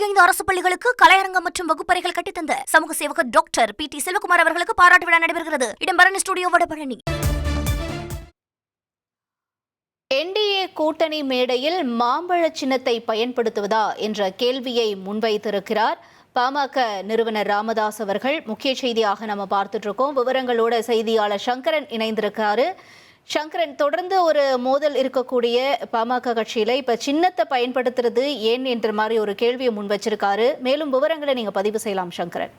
25 அரசு பள்ளிகளுக்கு கலையரங்கம் மற்றும் வகுப்பறைகள் கட்டித்தந்த சமூக சேவகர் டாக்டர் PT செல்வகுமார் அவர்களுக்கு பாராட்டு விழா நடைபெறுகிறது. இடம்பெறும் ஸ்டுடியோ வடபழனி. NDA கூட்டணி மேடையில் மாம்பழ சின்னத்தை பயன்படுத்துவதா என்ற கேள்வியை முன்வைத்திருக்கிறார் பாமக நிறுவனர் ராமதாஸ் அவர்கள். முக்கிய செய்தியாக நம்ம பார்த்துட்டு இருக்கோம். விவரங்களோட செய்தியாளர் சங்கரன் இணைந்திருக்காரு. சங்கரன், தொடர்ந்து ஒரு மோதல் இருக்கக்கூடிய பாமக கட்சியில இப்ப சின்னத்தை பயன்படுத்துறது ஏன் என்ற மாதிரி ஒரு கேள்வியை முன் வச்சிருக்காரு. மேலும் விவரங்களை நீங்க பதிவு செய்யலாம் சங்கரன்.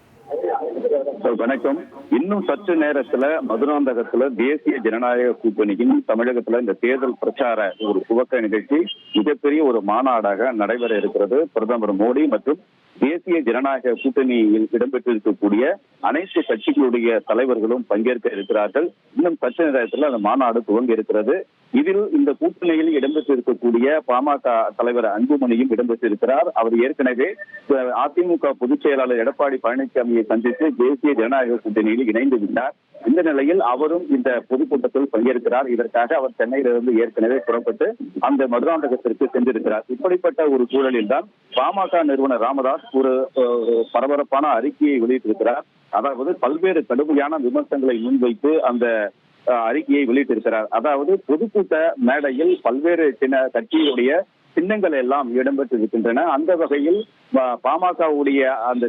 வணக்கம். இன்னும் சற்று நேரத்துல மதுராந்தகத்துல தேசிய ஜனநாயக கூட்டணியின் தமிழகத்துல இந்த தேர்தல் பிரச்சார ஒரு துவக்க நிகழ்ச்சி மிகப்பெரிய ஒரு மாநாடாக நடைபெற இருக்கிறது. பிரதமர் மோடி மற்றும் தேசிய ஜனநாயக கூட்டணியில் இடம்பெற்றிருக்கக்கூடிய அனைத்து கட்சிகளுடைய தலைவர்களும் பங்கேற்க இருக்கிறார்கள். இன்னும் சற்று நேரத்தில் அந்த மாநாடு துவங்க இருக்கிறது. இதில் இந்த கூட்டணியில் இடம்பெற்றிருக்கக்கூடிய பாமக தலைவர் அன்புமணியும் இடம்பெற்றிருக்கிறார். அவர் ஏற்கனவே அதிமுக பொதுச் செயலாளர் எடப்பாடி பழனிசாமியை சந்தித்து தேசிய ஜனநாயக கூட்டணியில் இணைந்து விட்டார். இந்த நிலையில் அவரும் இந்த பொதுக்கூட்டத்தில் பங்கேற்கிறார். இதற்காக அவர் சென்னையிலிருந்து ஏற்கனவே புறப்பட்டு அந்த மதுராந்தகத்திற்கு சென்றிருக்கிறார். இப்படிப்பட்ட ஒரு சூழலில் தான் பாமக நிறுவனர் ராமதாஸ் ஒரு பரபரப்பான அறிக்கையை வெளியிட்டிருக்கிறார். அதாவது பல்வேறு கடுமையான விமர்சனங்களை முன்வைத்து அந்த அறிக்கையை வெளியிட்டிருக்கிறார். அதாவது பொதுக்கூட்ட மேடையில் பல்வேறு கட்சியுடைய சின்னங்கள் எல்லாம் இடம்பெற்றிருக்கின்றன. அந்த வகையில் பாமகவுடைய அந்த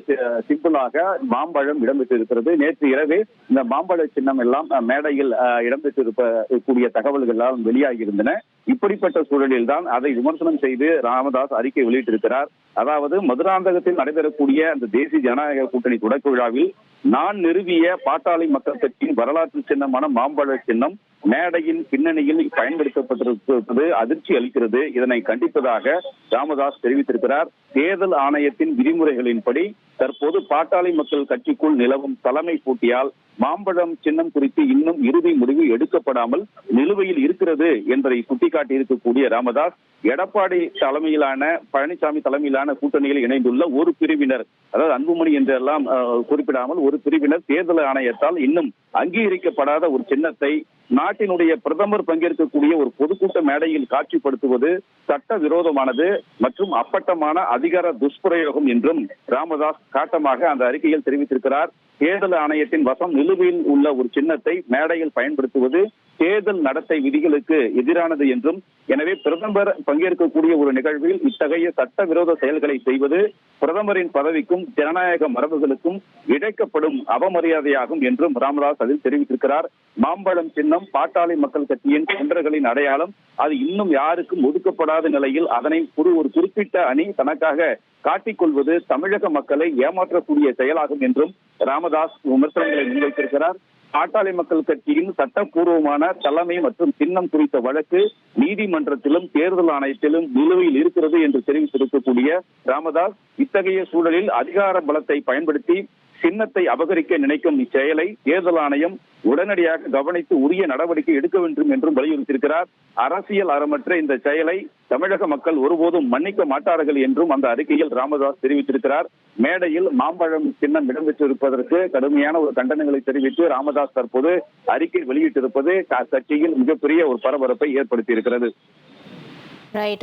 சிம்பிளாக மாம்பழம் இடம்பெற்றிருக்கிறது. நேற்று இரவே இந்த மாம்பழ சின்னம் எல்லாம் மேடையில் இடம்பெற்றிருக்கக்கூடிய தகவல்கள் எல்லாம் வெளியாகி இருந்தன. இப்படிப்பட்ட சூழலில் தான் அதை விமர்சனம் செய்து ராமதாஸ் அறிக்கை வெளியிட்டிருக்கிறார். அதாவது மதுராந்தகத்தில் நடைபெறக்கூடிய அந்த தேசிய ஜனநாயக கூட்டணி தொடக்க விழாவில் நான் நிறுவிய பாட்டாளி மக்கள் கட்சியின் வரலாற்று சின்னமான மாம்பழ சின்னம் மேடையின் பின்னணியில் பயன்படுத்தப்பட்டிருப்பது அதிர்ச்சி அளிக்கிறது. இதனை கண்டிப்பதாக ராமதாஸ் தெரிவித்திருக்கிறார். தேர்தல் ஆணையத்தின் விதிமுறைகளின்படி தற்போது பாட்டாளி மக்கள் கட்சிக்குள் நிலவும் தலைமை போட்டியால் மாம்பழம் சின்னம் குறித்து இன்னும் இறுதி முடிவு எடுக்கப்படாமல் நிலுவையில் இருக்கிறது என்பதை சுட்டிக்காட்டி இருக்கக்கூடிய ராமதாஸ், எடப்பாடி தலைமையிலான பழனிசாமி தலைமையிலான கூட்டணியில் இணைந்துள்ள ஒரு பிரிவினர், அதாவது அன்புமணி என்றெல்லாம் குறிப்பிடாமல் ஒரு பிரிவினர் தேர்தல் ஆணையத்தால் இன்னும் அங்கீகரிக்கப்படாத ஒரு சின்னத்தை நாட்டினுடைய பிரதமர் பங்கேற்கக்கூடிய ஒரு பொதுக்கூட்ட மேடையில் காட்சிப்படுத்துவது சட்ட விரோதமானது மற்றும் அப்பட்டமான அதிகார துஷ்பிரயோகம் என்றும் ராமதாஸ் காட்டமாக அந்த அறிக்கையில் தெரிவித்திருக்கிறார். தேர்தல் ஆணையத்தின் வசம் நிலுவையில் உள்ள ஒரு சின்னத்தை மேடையில் பயன்படுத்துவது தேர்தல் நடத்தை விதிகளுக்கு எதிரானது என்றும், எனவே பிரதமர் பங்கேற்கக்கூடிய ஒரு நிகழ்வில் இத்தகைய சட்டவிரோத செயல்களை செய்வது பிரதமரின் பதவிக்கும் ஜனநாயக மரபுகளுக்கும் இழைக்கப்படும் அவமரியாதையாகும் என்றும் ராமதாஸ் அதில் தெரிவித்திருக்கிறார். மாம்பழம் சின்னம் பாட்டாளி மக்கள் கட்சியின் தொண்டர்களின் அடையாளம். அது இன்னும் யாருக்கும் ஒதுக்கப்படாத நிலையில் அதனை ஒரு குறிப்பிட்ட அணி தனக்காக காட்டிக்கொள்வது தமிழக மக்களை ஏமாற்றக்கூடிய செயலாகும் என்றும் ராமதாஸ் விமர்சனங்களை முன்வைத்திருக்கிறார். பாட்டாளி மக்கள் கட்சியின் சட்டப்பூர்வமான தலைமை மற்றும் சின்னம் குறித்த வழக்கு நீதிமன்றத்திலும் தேர்தல் ஆணையத்திலும் நிலுவையில் இருக்கிறது என்று தெரிவித்திருக்கக்கூடிய ராமதாஸ், இத்தகைய சூழலில் அதிகார பலத்தை பயன்படுத்தி சின்னத்தை அபகரிக்க நினைக்கும் இச்செயலை தேர்தல் ஆணையம் உடனடியாக கவனித்து உரிய நடவடிக்கை எடுக்க வேண்டும் என்றும் வலியுறுத்தியிருக்கிறார். அரசியல் அறமற்ற இந்த செயலை தமிழக மக்கள் ஒருபோதும் மன்னிக்க மாட்டார்கள் என்றும் அந்த அறிக்கையில் ராமதாஸ் தெரிவித்திருக்கிறார். மேடையில் மாம்பழம் சின்னம் இடம்பெற்றிருப்பதற்கு கடுமையான ஒரு கண்டனங்களை தெரிவித்து ராமதாஸ் தற்போது அறிக்கை வெளியிட்டிருப்பது கட்சியில் மிகப்பெரிய ஒரு பரபரப்பை ஏற்படுத்தி இருக்கிறது.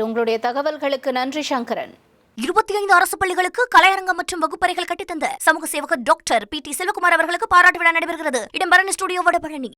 உங்களுடைய தகவல்களுக்கு நன்றி சங்கரன். 25 அரசு பள்ளிகளுக்கு கலையரங்கம் மற்றும் வகுப்பறைகள் கட்டித்தந்த சமூக சேவகர் டாக்டர் PT செல்வகுமார் அவர்களுக்கு பாராட்டு விழா நடைபெறுகிறது. இடம்பெறும் ஸ்டுடியோ வடபழனி.